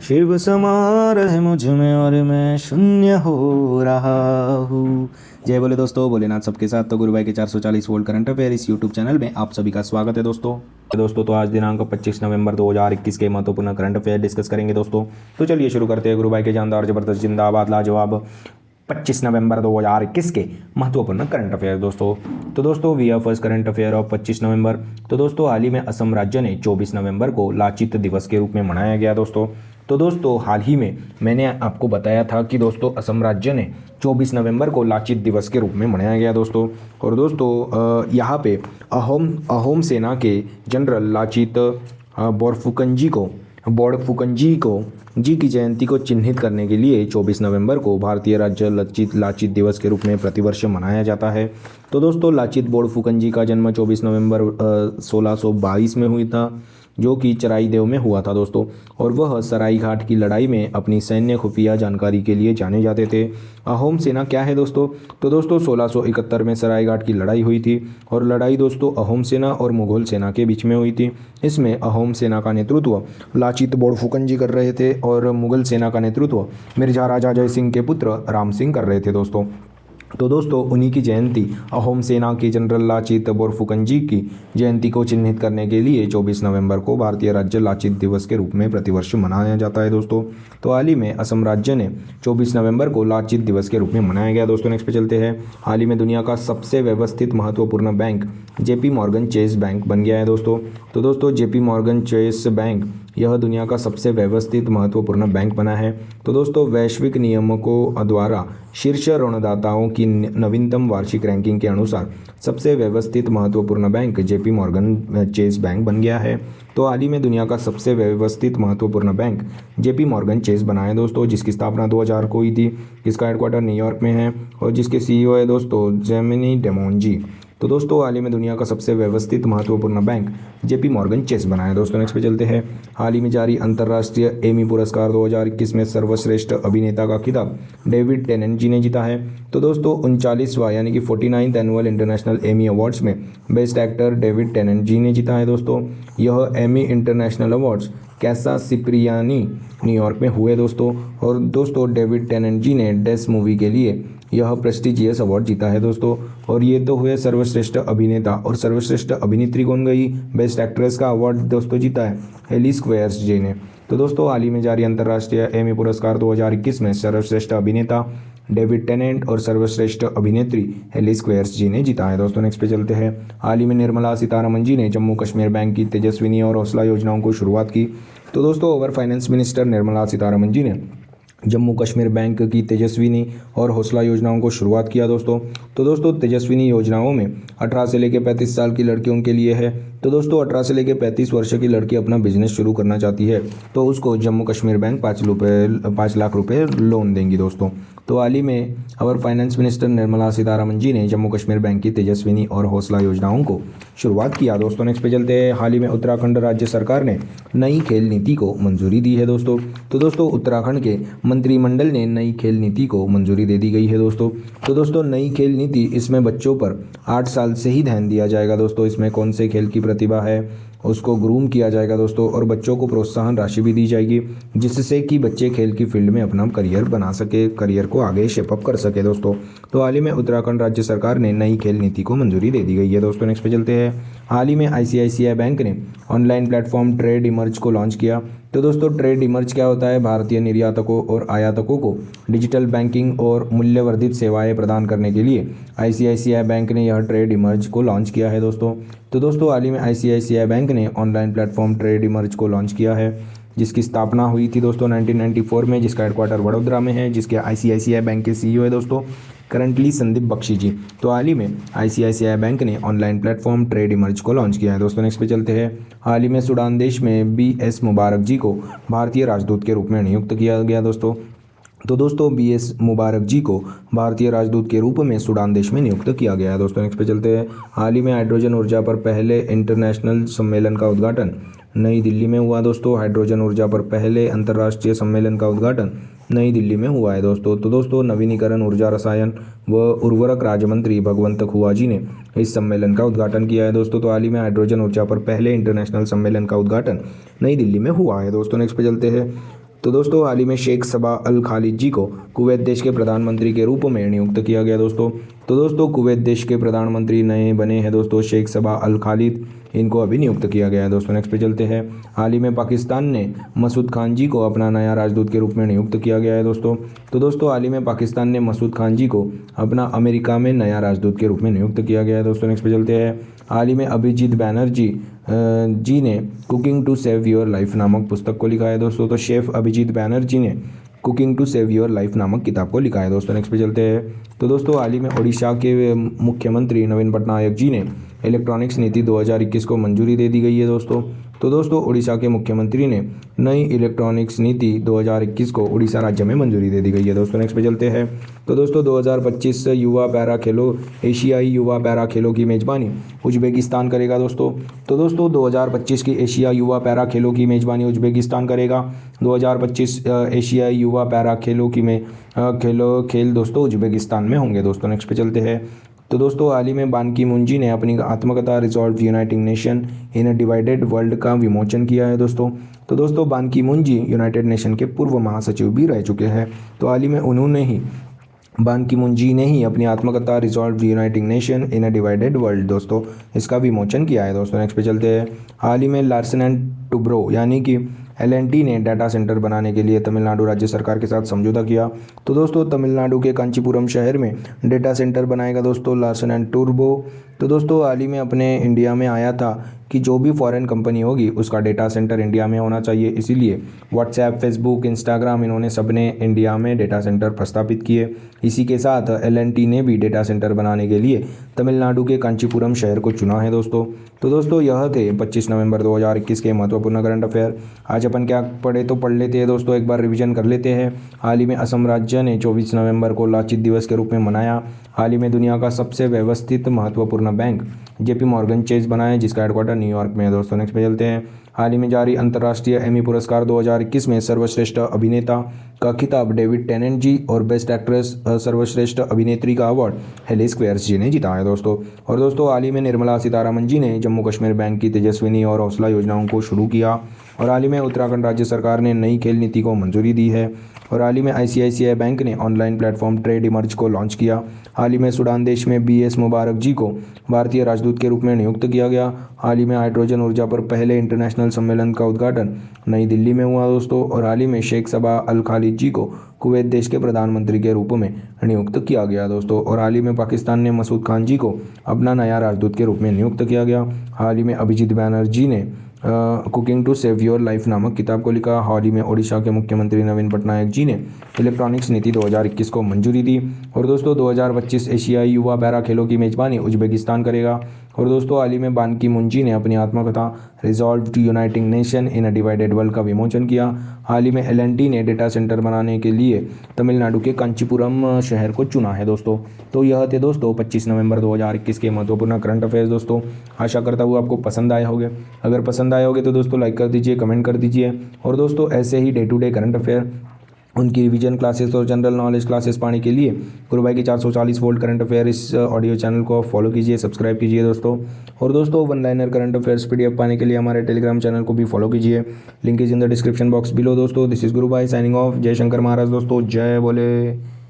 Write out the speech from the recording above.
शिव समा रहे मुझ में और मैं शून्य हो रहा हूँ। जय बोले दोस्तों, भोलेनाथ सबके साथ। तो गुरु भाई के 440 वोल्ट करंट अफेयर इस यूट्यूब चैनल में आप सभी का स्वागत है दोस्तों। तो आज दिनांक 25 नवंबर 2021 के महत्वपूर्ण करंट अफेयर डिस्कस करेंगे दोस्तों। तो चलिए शुरू करते हैं। गुरु भाई के जानदार जबरदस्त जिंदाबाद लाजवाब 25 नवंबर 2021 के महत्वपूर्ण करंट अफेयर दोस्तों। तो दोस्तों we are first current affair of 25 November. तो दोस्तों हाल ही में असम राज्य ने 24 नवंबर को लाचित दिवस के रूप में मनाया गया दोस्तों। तो दोस्तों हाल ही में मैंने आपको बताया था कि दोस्तों असम राज्य ने 24 नवंबर को लाचित दिवस के रूप में मनाया गया दोस्तों। और दोस्तों यहाँ पे अहोम सेना के जनरल लाचित बोरफुकनजी जी की जयंती को चिन्हित करने के लिए 24 नवंबर को भारतीय राज्य लाचित दिवस के रूप में प्रतिवर्ष मनाया जाता है। तो दोस्तों लाचित बोरफुकनजी का जन्म 24 नवंबर 1622 में हुई था, जो कि चराईदेव में हुआ था दोस्तों। और वह सरायघाट की लड़ाई में अपनी सैन्य खुफिया जानकारी के लिए जाने जाते थे। अहोम सेना क्या है दोस्तों? तो दोस्तों 1671 में सरायघाट की लड़ाई हुई थी और लड़ाई दोस्तों अहोम सेना और मुगल सेना के बीच में हुई थी। इसमें अहोम सेना का नेतृत्व लाचित बोरफुकनजी कर रहे थे और मुगल सेना का नेतृत्व मिर्जा राजा जय सिंह के पुत्र राम सिंह कर रहे थे दोस्तों। तो दोस्तों उन्हीं की जयंती अहोम सेना के जनरल लाचित बोरफुकनजी की जयंती को चिन्हित करने के लिए 24 नवंबर को भारतीय राज्य लाचित दिवस के रूप में प्रतिवर्ष मनाया जाता है दोस्तों। तो हाल ही में असम राज्य ने 24 नवंबर को लाचित दिवस के रूप में मनाया गया दोस्तों। नेक्स्ट पे चलते हैं। हाल ही में दुनिया का सबसे व्यवस्थित महत्वपूर्ण bank JP Morgan Chase bank बन गया है दोस्तों। तो दोस्तों जेपी मॉर्गन चेस बैंक यह दुनिया का सबसे व्यवस्थित महत्वपूर्ण बैंक बना है। तो दोस्तों वैश्विक नियामकों द्वारा शीर्ष ऋणदाताओं की नवीनतम वार्षिक रैंकिंग के अनुसार सबसे व्यवस्थित महत्वपूर्ण bank JP Morgan Chase bank बन गया है। तो हाल ही में दुनिया का सबसे व्यवस्थित महत्वपूर्ण बैंक जेपी मॉर्गन चेस बना है दोस्तों, जिसकी स्थापना 2000 को हुई थी, जिसका हेडक्वार्टर न्यूयॉर्क में है और जिसके सीईओ है दोस्तों जेमिनी डिमोन जी। तो दोस्तों हाल ही में दुनिया का सबसे व्यवस्थित महत्वपूर्ण बैंक जेपी मॉर्गन चेस बना है दोस्तों। नेक्स्ट पे चलते हैं। हाल ही में जारी अंतर्राष्ट्रीय एमी पुरस्कार 2021 में सर्वश्रेष्ठ अभिनेता का खिताब डेविड टेनेंट जी ने जीता है। तो दोस्तों 39वां यानी कि 49th annual international Emmy awards में बेस्ट एक्टर डेविड टेनेंट जी ने जीता है दोस्तों। यह एमी इंटरनेशनल अवार्ड्स कैसा सिप्रियानी न्यूयॉर्क में हुए दोस्तों। और दोस्तों डेविड टेनेंट जी ने डेस मूवी के लिए यह प्रेस्टिजियस अवार्ड जीता है दोस्तों। और ये तो हुए सर्वश्रेष्ठ अभिनेता। और सर्वश्रेष्ठ अभिनेत्री कौन गई? बेस्ट एक्ट्रेस का अवार्ड दोस्तों जीता है हेली स्क्वेयर्स जी ने। तो दोस्तों हाल ही में जारी अंतर्राष्ट्रीय एमी पुरस्कार 2021 में सर्वश्रेष्ठ अभिनेता डेविड टेनेंट और सर्वश्रेष्ठ अभिनेत्री हेली स्क्वेयर्स जी ने जीता है दोस्तों। नेक्स्ट पे चलते हैं। हाल ही में निर्मला सीतारमण जी ने जम्मू कश्मीर बैंक की तेजस्विनी और हौसला योजनाओं को शुरुआत की। तो दोस्तों our finance minister Nirmala Sitharaman ji ने जम्मू कश्मीर बैंक की तेजस्विनी और हौसला योजनाओं को शुरुआत किया दोस्तों। तो दोस्तों तेजस्विनी योजनाओं में 18 से लेकर 35 साल की लड़कियों के लिए है। तो दोस्तों 18 से लेकर 35 वर्ष की लड़की अपना बिजनेस शुरू करना चाहती है तो उसको जम्मू कश्मीर बैंक 5 लाख रुपए लोन देंगी दोस्तों। तो हाल ही में अवर फाइनेंस मिनिस्टर निर्मला सीतारमण जी ने जम्मू कश्मीर बैंक की तेजस्विनी और हौसला योजनाओं को शुरुआत किया दोस्तों। नेक्स्ट पे चलते हैं। हाल ही में उत्तराखंड राज्य सरकार ने नई खेल नीति को मंजूरी दी है दोस्तों। तो दोस्तों उत्तराखंड के मंत्रिमंडल ने नई खेल नीति को मंजूरी दे दी गई है दोस्तों। तो दोस्तों नई खेल नीति, इसमें बच्चों पर 8 साल से ही ध्यान दिया जाएगा दोस्तों। इसमें कौन से खेल की प्रतिभा है उसको ग्रूम किया जाएगा दोस्तों। और बच्चों को प्रोत्साहन राशि भी दी जाएगी जिससे कि बच्चे खेल की फील्ड में अपना करियर बना सके, करियर को आगे शेपअप कर सके दोस्तों। तो हाल ही में उत्तराखंड राज्य सरकार ने नई खेल नीति को मंजूरी दे दी गई है दोस्तों। नेक्स्ट पे चलते हैं। हाल ही में आईसीआईसीआई बैंक ने ऑनलाइन प्लेटफॉर्म ट्रेड इमर्ज को लॉन्च किया। तो दोस्तों ट्रेड इमर्ज क्या होता है? भारतीय निर्यातकों और आयातकों को डिजिटल बैंकिंग और मूल्यवर्धित सेवाएं प्रदान करने के लिए आईसीआईसीआई बैंक ने यह ट्रेड इमर्ज को लॉन्च किया है दोस्तों। तो दोस्तों हाल ही में आईसीआईसीआई बैंक ने ऑनलाइन प्लेटफॉर्म ट्रेड इमर्ज को लॉन्च किया है, जिसकी स्थापना हुई थी दोस्तों 1994 में, जिसका हेडक्वार्टर वडोदरा में है, जिसके आईसीआईसीआई बैंक के सीईओ है दोस्तों करंटली संदीप बख्शी जी। तो हाल ही में आईसीआईसीआई बैंक ने ऑनलाइन प्लेटफॉर्म ट्रेड इमर्ज को लॉन्च किया है दोस्तों। नेक्स्ट पे चलते हैं। हाल ही में सूडान देश में बीएस मुबारक जी को भारतीय राजदूत के रूप में नियुक्त किया गया दोस्तों। तो दोस्तों बीएस मुबारक जी को भारतीय राजदूत के रूप में सूडान देश में नियुक्त किया गया है दोस्तों। नेक्स्ट पे चलते हैं। हाल ही में हाइड्रोजन ऊर्जा पर पहले इंटरनेशनल सम्मेलन का उद्घाटन नई दिल्ली में हुआ दोस्तों। हाइड्रोजन ऊर्जा पर पहले अंतर्राष्ट्रीय सम्मेलन का उद्घाटन नई दिल्ली में हुआ है दोस्तों। तो दोस्तों नवीनीकरण ऊर्जा, रसायन व उर्वरक राज्य मंत्री भगवंत खुआ जी ने इस सम्मेलन का उद्घाटन किया है दोस्तों। तो हाल ही में हाइड्रोजन ऊर्जा पर पहले इंटरनेशनल सम्मेलन का उद्घाटन नई दिल्ली में हुआ है दोस्तों। नेक्स्ट पे चलते हैं। तो दोस्तों हाल ही में शेख सबा अल खालिद जी को कुवैत देश के प्रधानमंत्री के रूप में नियुक्त किया गया दोस्तों। तो दोस्तों कुवैत देश के प्रधानमंत्री नए बने हैं दोस्तों शेख सबा अल खालिद, इनको अभी नियुक्त किया गया है दोस्तों। नेक्स्ट पे चलते हैं। हाल ही में पाकिस्तान ने मसूद खान जी को अपना नया राजदूत के रूप में नियुक्त किया गया है दोस्तों। तो दोस्तों हाल ही में पाकिस्तान ने मसूद खान जी को अपना अमेरिका में नया राजदूत के रूप में नियुक्त किया गया है दोस्तों। नेक्स्ट पे चलते हैं। हाल ही में अभिजीत बैनर्जी जी ने cooking to save your life नामक पुस्तक को लिखा है दोस्तों। तो शेफ अभिजीत बैनर्जी ने cooking to save your life नामक किताब को लिखा है दोस्तों। नेक्स्ट पे चलते हैं। तो दोस्तों हाल ही में ओडिशा के मुख्यमंत्री नवीन पटनायक जी ने इलेक्ट्रॉनिक्स नीति 2021 को मंजूरी दे दी गई है दोस्तों। तो दोस्तों उड़ीसा के मुख्यमंत्री ने नई इलेक्ट्रॉनिक्स नीति 2021 को उड़ीसा राज्य में मंजूरी दे दी गई है दोस्तों। नेक्स्ट पे चलते हैं। तो दोस्तों 2025 युवा पैरा खेलों एशियाई युवा पैरा खेलों की मेज़बानी उज्बेकिस्तान करेगा दोस्तों। तो दोस्तों 2025 की एशिया युवा पैरा खेलों की मेज़बानी उज्बेकिस्तान करेगा। 2025 एशियाई युवा पैरा खेलों की खेल दोस्तों उज्बेकिस्तान में होंगे दोस्तों। नेक्स्ट पे चलते हैं। तो दोस्तों हाल ही में बान की मून जी ने अपनी आत्मकथा resolve uniting nation in a divided world का विमोचन किया है दोस्तों। तो दोस्तों बान की मून जी यूनाइटेड नेशन के पूर्व महासचिव भी रह चुके हैं। तो हाल ही में बान की मून जी ने ही अपनी आत्मकथा resolve uniting nation in a divided world दोस्तों इसका विमोचन किया है दोस्तों। नेक्स्ट पे चलते हैं। हाल ही में लार्सन एंड टुब्रो यानी कि L&T ने डाटा सेंटर बनाने के लिए तमिलनाडु राज्य सरकार के साथ समझौता किया। तो दोस्तों तमिलनाडु के कांचीपुरम शहर में डाटा सेंटर बनाएगा दोस्तों लार्सन एंड टुब्रो। तो दोस्तों हाल ही में अपने इंडिया में आया था कि जो भी फॉरेन कंपनी होगी उसका डेटा सेंटर इंडिया में होना चाहिए, इसीलिए व्हाट्सएप, फेसबुक, इंस्टाग्राम इन्होंने सबने इंडिया में डेटा सेंटर प्रस्तावित किए। इसी के साथ L&T ने भी डेटा सेंटर बनाने के लिए तमिलनाडु के कांचीपुरम शहर को चुना है दोस्तों। तो दोस्तों यह थे 25 नवंबर 2021 के महत्वपूर्ण करंट अफेयर। आज अपन क्या पढ़े तो पढ़ लेते हैं दोस्तों, एक बार रिवीजन कर लेते हैं। हाल ही में असम राज्य ने 24 नवंबर को लाचित दिवस के रूप में मनाया। हाल ही में दुनिया का सबसे व्यवस्थित महत्वपूर्ण बैंक JP मॉर्गन चेज बना है, जिसका हेडक्वार्टर न्यूयॉर्क में है दोस्तों। नेक्स्ट पे चलते हैं। हाल ही में जारी अंतर्राष्ट्रीय एमी पुरस्कार 2021 में सर्वश्रेष्ठ अभिनेता का खिताब डेविड टेनेंट जी और बेस्ट एक्ट्रेस सर्वश्रेष्ठ अभिनेत्री का अवार्ड हेली स्क्वेयर्स जी ने जीता है दोस्तों। और दोस्तों हाल ही में निर्मला सीतारमण जी ने जम्मू कश्मीर बैंक की तेजस्विनी और हौसला योजनाओं को शुरू किया। और हाल ही में उत्तराखंड राज्य सरकार ने नई खेल नीति को मंजूरी दी है। और हाल ही में ICICI बैंक ने ऑनलाइन प्लेटफॉर्म ट्रेड इमर्ज को लॉन्च किया। हाल ही में सूडान देश में BS मुबारक जी को भारतीय राजदूत के रूप में नियुक्त किया गया। हाल ही में हाइड्रोजन ऊर्जा पर पहले इंटरनेशनल सम्मेलन का उद्घाटन नई दिल्ली में हुआ दोस्तों। और हाल ही में शेख सबा अल खालिद जी को कुवैत देश के प्रधानमंत्री के रूप में नियुक्त किया गया दोस्तों। और हाल ही में पाकिस्तान ने मसूद खान जी को अपना नया राजदूत के रूप में नियुक्त किया गया। हाल ही में अभिजीत बैनर्जी ने cooking to save your life नामक किताब को लिखा। हाल ही में ओडिशा के मुख्यमंत्री नवीन पटनायक जी ने इलेक्ट्रॉनिक्स नीति 2021 को मंजूरी दी। और दोस्तों 2025 एशियाई युवा पैरा खेलों की मेजबानी उज्बेकिस्तान करेगा। और दोस्तों हाल ही में बान की मून जी ने अपनी आत्मकथा resolve to uniting nation in a divided world का विमोचन किया। हाल ही में L&T ने डेटा सेंटर बनाने के लिए तमिलनाडु के कांचीपुरम शहर को चुना है दोस्तों। तो यह थे दोस्तों 25 नवंबर 2021 के महत्वपूर्ण करंट अफेयर्स दोस्तों। आशा करता हूँ आपको पसंद आए होंगे। अगर पसंद आए होंगे तो दोस्तों लाइक कर दीजिए, कमेंट कर दीजिए। और दोस्तों ऐसे ही day to day current affair, उनकी रिवीजन क्लासेस और जनरल नॉलेज क्लासेस पाने के लिए गुरु भाई की 440 वोल्ट करंट अफेयर इस ऑडियो चैनल को फॉलो कीजिए, सब्सक्राइब कीजिए दोस्तों। और दोस्तों one liner current affairs PDF पाने के लिए हमारे टेलीग्राम चैनल को भी फॉलो कीजिए। Link is in the description box below दोस्तों। दिस इज गुरु भाई साइनिंग ऑफ। जय शंकर महाराज दोस्तों, जय बोले।